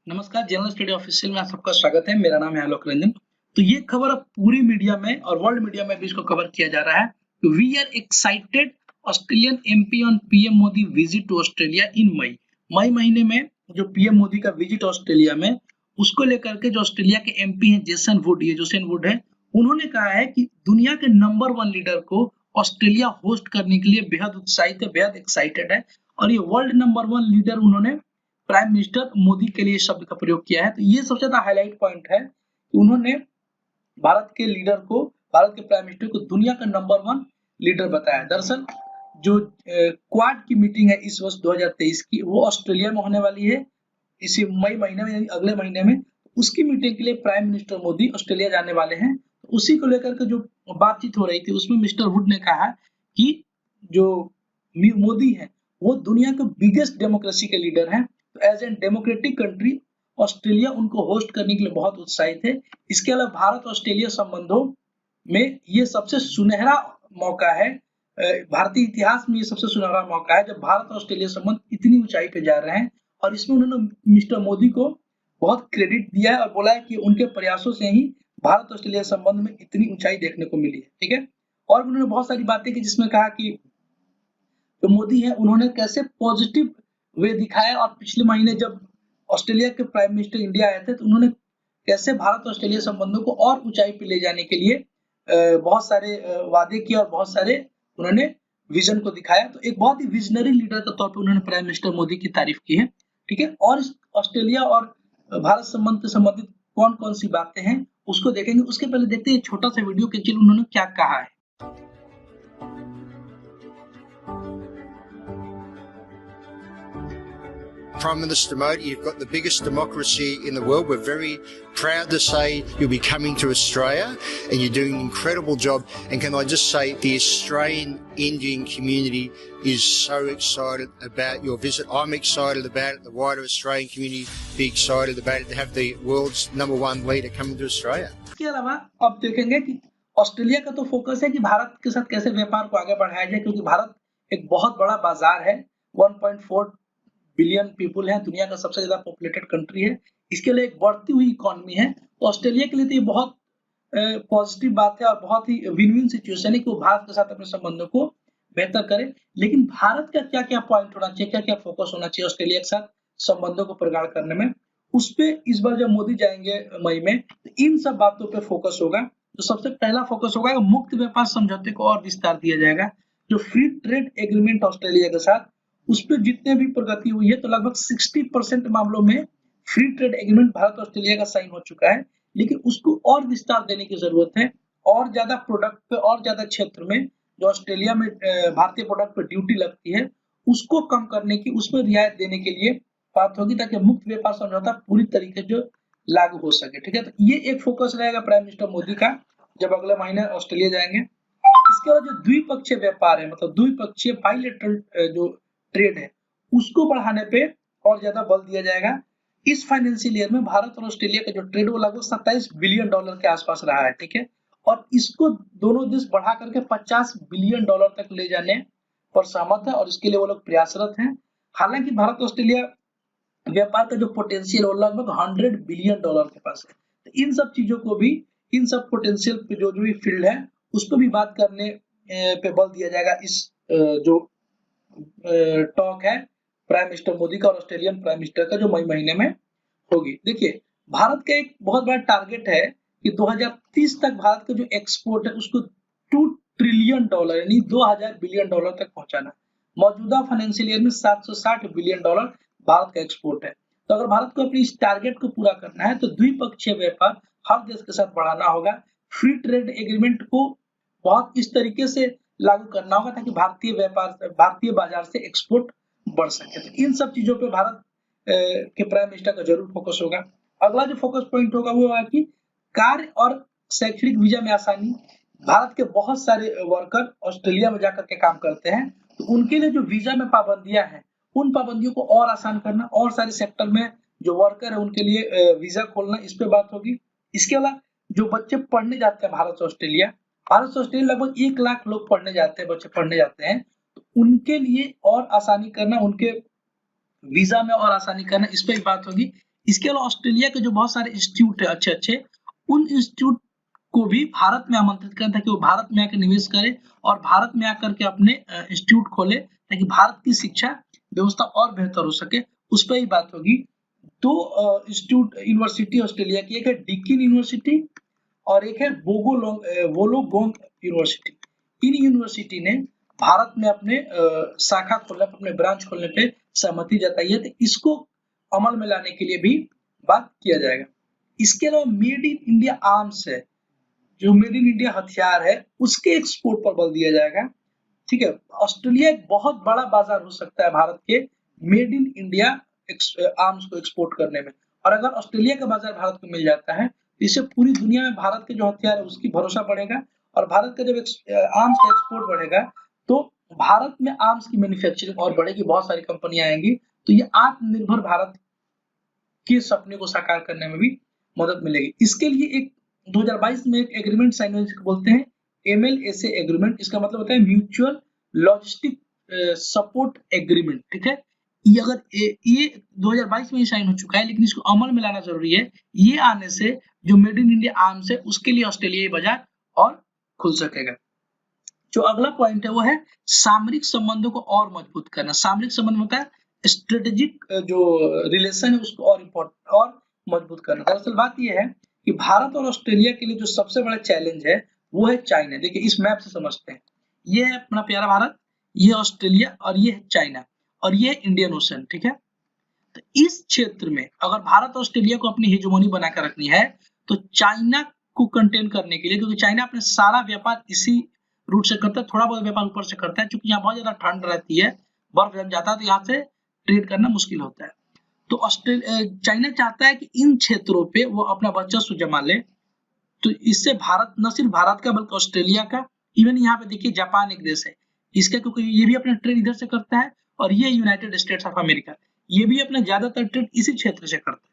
नमस्कार, general study official में आप सबका स्वागत है। मेरा नाम है आलोक रंजन। तो ये खबर अब पूरी मीडिया में और वर्ल्ड मीडिया में भी इसको कवर किया जा रहा है। We are excited Australian MP on PM Modi visit to Australia in May. मई महीने में जो पीएम मोदी का विजिट ऑस्ट्रेलिया में, उसको लेकर के जो ऑस्ट्रेलिया के एमपी हैं जोसेन वुड है, उन्होंने कहा है कि दुनिया के नंबर 1 लीडर को ऑस्ट्रेलिया होस्ट करने के लिए बेहद उत्साहित है, बेहद एक्साइटेड है। और ये वर्ल्ड नंबर 1 लीडर उन्होंने प्राइम मिनिस्टर मोदी के लिए शब्द का प्रयोग किया है। तो ये सबसे ज्यादा हाईलाइट पॉइंट है कि उन्होंने भारत के लीडर को, भारत के प्राइम मिनिस्टर को दुनिया का नंबर 1 लीडर बताया। दरअसल जो क्वाड की मीटिंग है इस वर्ष 2023 की, वो ऑस्ट्रेलिया में होने वाली है इसी मई महीने में, यानी अगले महीने में। उसकी मीटिंग के लिए प्राइम मिनिस्टर मोदी ऑस्ट्रेलिया जाने वाले हैं। तो उसी को लेकर के जो बातचीत हो रही थी, उसमें मिस्टर वुड ने कहा कि जो मोदी है वो दुनिया के बिगेस्ट डेमोक्रेसी के लीडर हैं। तो as an democratic country Australia उनको होस्ट करने के लिए बहुत उत्साहित है। इसके अलावा भारत ऑस्ट्रेलिया संबंधों में ये सबसे सुनहरा मौका है, भारतीय इतिहास में ये सबसे सुनहरा मौका है जब भारत ऑस्ट्रेलिया संबंध इतनी ऊंचाई पे जा रहे हैं। और इसमें उन्होंने मिस्टर मोदी को बहुत क्रेडिट दिया है और बोला है कि उनके प्रयासों से ही भारत ऑस्ट्रेलिया संबंध में इतनी ऊंचाई देखने को मिली है। ठीक है। और उन्होंने बहुत सारी बातें की जिसमें कहा कि जो मोदी है उन्होंने कैसे पॉजिटिव वे दिखाया, और पिछले महीने जब ऑस्ट्रेलिया के प्राइम मिनिस्टर इंडिया आए थे तो उन्होंने कैसे भारत ऑस्ट्रेलिया संबंधों को और ऊंचाई पे ले जाने के लिए बहुत सारे वादे किए और बहुत सारे उन्होंने विजन को दिखाया। तो एक बहुत ही विजनरी लीडर के तौर पे उन्होंने प्राइम मिनिस्टर मोदी की तारीफ की है। ठीक है। और इस ऑस्ट्रेलिया और भारत संबंध से संबंधित कौन कौन सी बातें हैं उसको देखेंगे। उसके पहले देखते हैं छोटा सा वीडियो के उन्होंने क्या कहा है। Prime Minister Modi, you've got the biggest democracy in the world. We're very proud to say you'll be coming to Australia and you're doing an incredible job. And can I just say the Australian Indian community is so excited about your visit. I'm excited about it. The wider Australian community be excited about it to have the world's #1 leader coming to Australia. इसके अलावा अब देखेंगे कि Australia का तो focus है कि भारत के साथ कैसे व्यापार को आगे बढ़ाया जाए, क्योंकि भारत एक बहुत बड़ा बाजार है। 1.4 बिलियन पीपल है, दुनिया का सबसे ज्यादा पॉपुलेटेड कंट्री है। इसके लिए एक बढ़ती हुई इकोनॉमी है। तो ऑस्ट्रेलिया के लिए तो ये बहुत पॉजिटिव बात है और बहुत ही विन विन सिचुएशन है कि वो भारत के साथ अपने संबंधों को बेहतर करे। लेकिन भारत का क्या क्या पॉइंट होना चाहिए, क्या क्या फोकस होना चाहिए ऑस्ट्रेलिया के साथ संबंधों को प्रगाढ़ करने में, उस पे इस बार जब मोदी जाएंगे मई में तो इन सब बातों पे फोकस होगा। तो सबसे पहला फोकस होगा मुक्त व्यापार समझौते को और विस्तार दिया जाएगा। जो फ्री ट्रेड एग्रीमेंट ऑस्ट्रेलिया के साथ, उस पर जितने भी प्रगति हुई है तो लगभग 60% मामलों में free trade agreement Bharat Australia का साइन हो चुका है। लेकिन उसको और विस्तार देने की जरूरत है। और ज्यादा प्रोडक्ट पे और ज्यादा क्षेत्र में जो ऑस्ट्रेलिया में भारतीय प्रोडक्ट पर ड्यूटी लगती है उसको कम करने की, उसमें रियायत देने के लिए बात होगी ताकि मुक्त व्यापार समझौता पूरी तरीके से लागू हो सके। ठीक है। तो ये एक फोकस रहेगा प्राइम मिनिस्टर मोदी का जब अगले महीने ऑस्ट्रेलिया जाएंगे। इसके बाद जो द्विपक्षीय व्यापार है, मतलब द्विपक्षीय बायलैटरल जो ट्रेड है, उसको बढ़ाने पे और ज्यादा बल दिया जाएगा। इस फाइनेंशियल ईयर में भारत और ऑस्ट्रेलिया का जो ट्रेड वो लगभग $27 बिलियन के आसपास रहा है। ठीक है। और इसको दोनों देश बढ़ा करके $50 बिलियन तक ले जाने पर सहमत है और इसके लिए वो लोग प्रयासरत हैं। हालांकि भारत ऑस्ट्रेलिया व्यापार का जो पोटेंशियल वो लगभग $100 बिलियन के पास है। तो इन सब चीजों को भी, इन सब पोटेंशियल पे जो भी फील्ड है उस पर भी बात करने पे बल दिया जाएगा। इस जो टॉक है प्राइम मिनिस्टर मोदी का और ऑस्ट्रेलियन प्राइम मिनिस्टर का जो मई महीने में होगी। देखिए, भारत का एक बहुत बड़ा टारगेट है कि 2030 तक भारत का जो एक्सपोर्ट है उसको $2 ट्रिलियन यानी $2000 बिलियन तक पहुंचाना। मौजूदा फाइनेंशियल ईयर में $760 बिलियन भारत का एक्सपोर्ट है। तो अगर भारत को अपनी इस टारगेट को पूरा करना है तो द्विपक्षीय व्यापार हर देश के साथ बढ़ाना होगा। फ्री ट्रेड एग्रीमेंट को बहुत इस तरीके से लागू करना होगा ताकि भारतीय बाजार से एक्सपोर्ट बढ़ सके। तो इन सब चीजों पे भारत के प्राइम मिनिस्टर का जरूर फोकस होगा। अगला जो फोकस पॉइंट होगा वो है कि कार्य और शैक्षणिक वीजा में आसानी। भारत के बहुत सारे वर्कर ऑस्ट्रेलिया में जाकर के काम करते हैं, तो उनके लिए जो वीजा में पाबंदियां हैं उन पाबंदियों को और आसान करना, और सारे सेक्टर में जो वर्कर है उनके लिए वीजा खोलना, इस पे बात होगी। इसके अलावा जो बच्चे पढ़ने जाते हैं भारत से ऑस्ट्रेलिया लगभग 1 लाख लोग पढ़ने जाते हैं, बच्चे पढ़ने जाते हैं, तो उनके लिए और आसानी करना, उनके वीजा में और आसानी करना, इस पे बात होगी। इसके अलावा ऑस्ट्रेलिया के जो बहुत सारे इंस्टीट्यूट है अच्छे-अच्छे, उन इंस्टीट्यूट को भी भारत में आमंत्रित करें ताकि वो भारत में आकर निवेश करें और भारत में आकर के अपने इंस्टीट्यूट खोले ताकि भारत की शिक्षा व्यवस्था और बेहतर हो सके। उस पर ही बात होगी। 2 इंस्टीट्यूट यूनिवर्सिटी ऑस्ट्रेलिया की, एक है डीकिन यूनिवर्सिटी और एक है वोलोगोंग यूनिवर्सिटी। इन यूनिवर्सिटी ने भारत में अपने शाखा खोलने, अपने ब्रांच खोलने पे सहमति जताई है, तो इसको अमल में लाने के लिए भी बात किया जाएगा। इसके अलावा मेड इन इंडिया आर्म्स है, जो मेड इन इंडिया हथियार है, उसके एक्सपोर्ट पर बल दिया जाएगा। ठीक है, ऑस्ट्रेलिया एक बहुत बड़ा बाजार हो सकता है भारत के मेड इन इंडिया आर्म्स को एक्सपोर्ट करने में, और अगर ऑस्ट्रेलिया का बाजार भारत को मिल जाता है, इससे पूरी दुनिया में भारत के जो हथियार है उसकी भरोसा बढ़ेगा, और भारत का जब आर्म्स का एक्सपोर्ट बढ़ेगा तो भारत में आर्म्स की मैन्युफैक्चरिंग और बढ़ेगी, बहुत सारी कंपनियां आएंगी, तो ये आत्मनिर्भर भारत के सपने को साकार करने में भी मदद मिलेगी। इसके लिए एक 2022 में एक एग्रीमेंट साइन हुआ जिसको बोलते हैं MLSA एग्रीमेंट। इसका मतलब होता है म्यूचुअल लॉजिस्टिक सपोर्ट एग्रीमेंट। ठीक है, ये अगर ये 2022 में ही साइन हो चुका है, लेकिन इसको अमल में लाना जरूरी है। ये आने से जो मेड इन इंडिया आर्म्स है उसके लिए ऑस्ट्रेलियाई बाजार और खुल सकेगा। जो अगला पॉइंट है वो है सामरिक संबंधों को और मजबूत करना। सामरिक संबंध होता है स्ट्रेटेजिक जो रिलेशन है उसको और इम्पोर्टेंट और मजबूत करना। दरअसल बात यह है कि भारत और ऑस्ट्रेलिया के लिए जो सबसे बड़ा चैलेंज है वो है चाइना। देखिए इस मैप से समझते हैं, ये है अपना प्यारा भारत, ये ऑस्ट्रेलिया और ये है चाइना और ये इंडियन ओशन। ठीक है, तो इस क्षेत्र में अगर भारत और ऑस्ट्रेलिया को अपनी हेजेमोनी बनाकर रखनी है तो चाइना को कंटेन करने के लिए, क्योंकि चाइना अपने सारा व्यापार इसी रूट से करता है, थोड़ा बहुत व्यापार ऊपर से करता है, क्योंकि यहाँ बहुत ज्यादा ठंड रहती है, बर्फ जम जाता है तो यहाँ से ट्रेड करना मुश्किल होता है। तो चाइना चाहता है कि इन क्षेत्रों पे वो अपना वर्चस्व जमा ले, तो इससे भारत, न सिर्फ भारत का बल्कि ऑस्ट्रेलिया का, इवन यहाँ पे देखिए जापान एक देश है इसका, क्योंकि ये भी अपना ट्रेड इधर से करता है, और ये यूनाइटेड स्टेट्स ऑफ अमेरिका ये भी अपना ज्यादातर ट्रेड इसी क्षेत्र से करता है।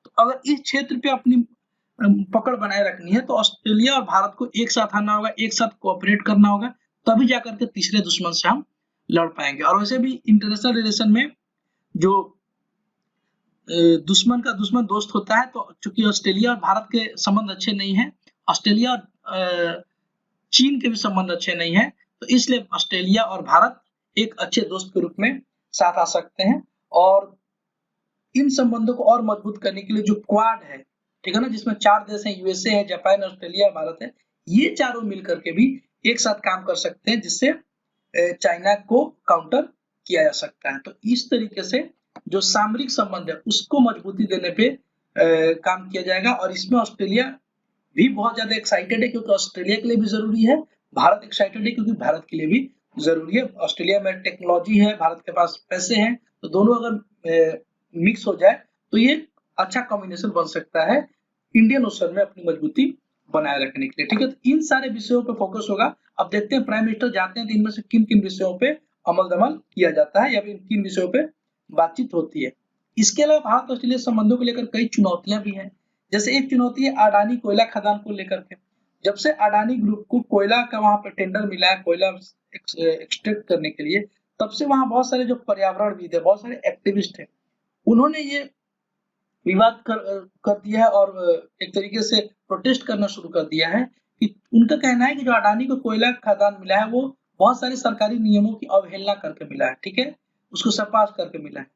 तो अगर इस क्षेत्र पे अपनी पकड़ बनाए रखनी है तो ऑस्ट्रेलिया और भारत को एक साथ आना होगा, एक साथ कोऑपरेट करना होगा, तभी जाकर के तीसरे दुश्मन से हम लड़ पाएंगे। और वैसे भी इंटरनेशनल रिलेशन में जो दुश्मन का दुश्मन दोस्त होता है, तो चूंकि ऑस्ट्रेलिया और भारत के संबंध अच्छे नहीं है, ऑस्ट्रेलिया और चीन के भी संबंध अच्छे नहीं है, तो इसलिए ऑस्ट्रेलिया और भारत एक अच्छे दोस्त के रूप में साथ आ सकते हैं। और इन संबंधों को और मजबूत करने के लिए जो क्वाड है, ठीक है ना, जिसमें 4 देश हैं, यूएसए है, जापान, ऑस्ट्रेलिया, भारत है, ये चारों मिलकर के भी एक साथ काम कर सकते हैं, जिससे चाइना को काउंटर किया जा सकता है। तो इस तरीके से जो सामरिक संबंध है उसको मजबूती देने पे काम किया जाएगा, और इसमें ऑस्ट्रेलिया भी बहुत ज्यादा एक्साइटेड है, क्योंकि ऑस्ट्रेलिया के लिए भी जरूरी है, भारत एक्साइटेड है क्योंकि भारत के लिए भी जरूरी है। ऑस्ट्रेलिया में टेक्नोलॉजी है, भारत के पास पैसे हैं, तो दोनों अगर मिक्स हो जाए तो ये अच्छा कॉम्बिनेशन बन सकता है इंडियन ओशन में अपनी मजबूती बनाए रखने के लिए। ठीक है, तो इन सारे विषयों पे फोकस होगा। अब देखते हैं प्राइम मिनिस्टर जाते हैं तो इनमें से किन किन विषयों पे अमल दमल किया जाता है या फिर किन विषयों पे बातचीत होती है। इसके अलावा भारत ऑस्ट्रेलिया संबंधों को लेकर कई चुनौतियां भी हैं। जैसे एक चुनौती है अडानी कोयला खदान को लेकर के। जब से अडानी ग्रुप को कोयला का वहां पे टेंडर मिला है कोयला एक्सट्रैक्ट करने के लिए, तब से वहां बहुत सारे जो पर्यावरणविद है, बहुत सारे एक्टिविस्ट हैं, उन्होंने ये विवाद कर दिया है और एक तरीके से प्रोटेस्ट करना शुरू कर दिया है कि उनका कहना है कि जो अडानी को कोयला खदान मिला है वो बहुत सारे सरकारी नियमों की अवहेलना करके मिला है। ठीक है, उसको सरपास करके मिला है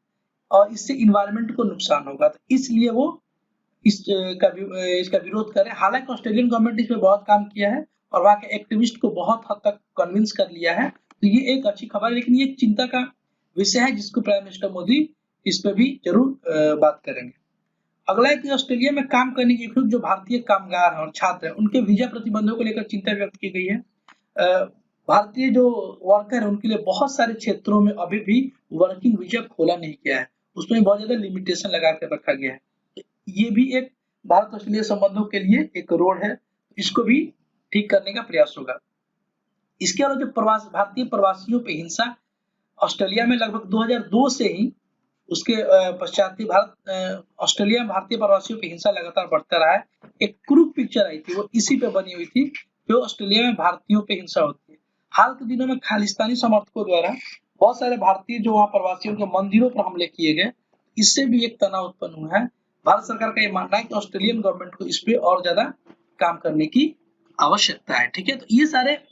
और इससे इन्वायरमेंट को नुकसान होगा, तो इसलिए वो इसका विरोध कर रहे हैं। हालांकि ऑस्ट्रेलियन गवर्नमेंट इस पे बहुत काम किया है और वहाँ के एक्टिविस्ट को बहुत हद तक कन्विंस कर लिया है, तो ये एक अच्छी खबर है। लेकिन ये एक चिंता का विषय है जिसको प्राइम मिनिस्टर मोदी इस पे भी जरूर बात करेंगे। अगला है कि ऑस्ट्रेलिया में काम करने के इच्छुक जो भारतीय कामगार हैं और छात्र हैं, उनके वीजा प्रतिबंधों को लेकर चिंता व्यक्त की गई है। भारतीय जो वर्कर है उनके लिए बहुत सारे क्षेत्रों में अभी भी वर्किंग वीजा खोला नहीं गया है, उसमें बहुत ज्यादा लिमिटेशन लगा कर रखा गया है। ये भी एक भारत ऑस्ट्रेलिया संबंधों के लिए एक रोड है, इसको भी ठीक करने का प्रयास होगा। इसके अलावा जो भारतीय प्रवासियों पे हिंसा ऑस्ट्रेलिया में लगभग 2002 से ही, उसके पश्चात भारत ऑस्ट्रेलिया में भारतीय प्रवासियों पे हिंसा लगातार बढ़ता रहा है। एक क्रूप पिक्चर आई थी, वो इसी पे बनी हुई थी, जो ऑस्ट्रेलिया में भारतीयों पे हिंसा होती है। हाल के दिनों में खालिस्तानी समर्थकों द्वारा बहुत सारे भारतीय जो वहाँ प्रवासियों के मंदिरों पर हमले किए गए, इससे भी एक तनाव उत्पन्न हुआ है। भारत सरकार का ये मानना है कि ऑस्ट्रेलियन गवर्नमेंट को इस पे और ज्यादा काम करने की आवश्यकता है। ठीक है, तो ये सारे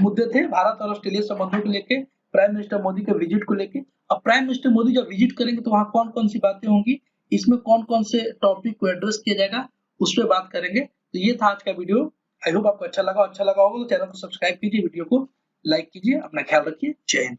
मुद्दे थे भारत और ऑस्ट्रेलिया संबंधों को लेके, प्राइम मिनिस्टर मोदी के विजिट को लेके। अब प्राइम मिनिस्टर मोदी जब विजिट करेंगे तो वहाँ कौन-कौन सी बातें होंगी, इसमें कौन-कौन से टॉपिक को एड्रेस किया जाएगा, उस पे बात करेंगे। तो ये था आज का वीडियो। आई होप आपको अच्छा लगा होगा तो चैनल को सब्सक्राइब कीजिए, वीडियो को लाइक कीजिए, अपना ख्याल रखिए। जय हिंद।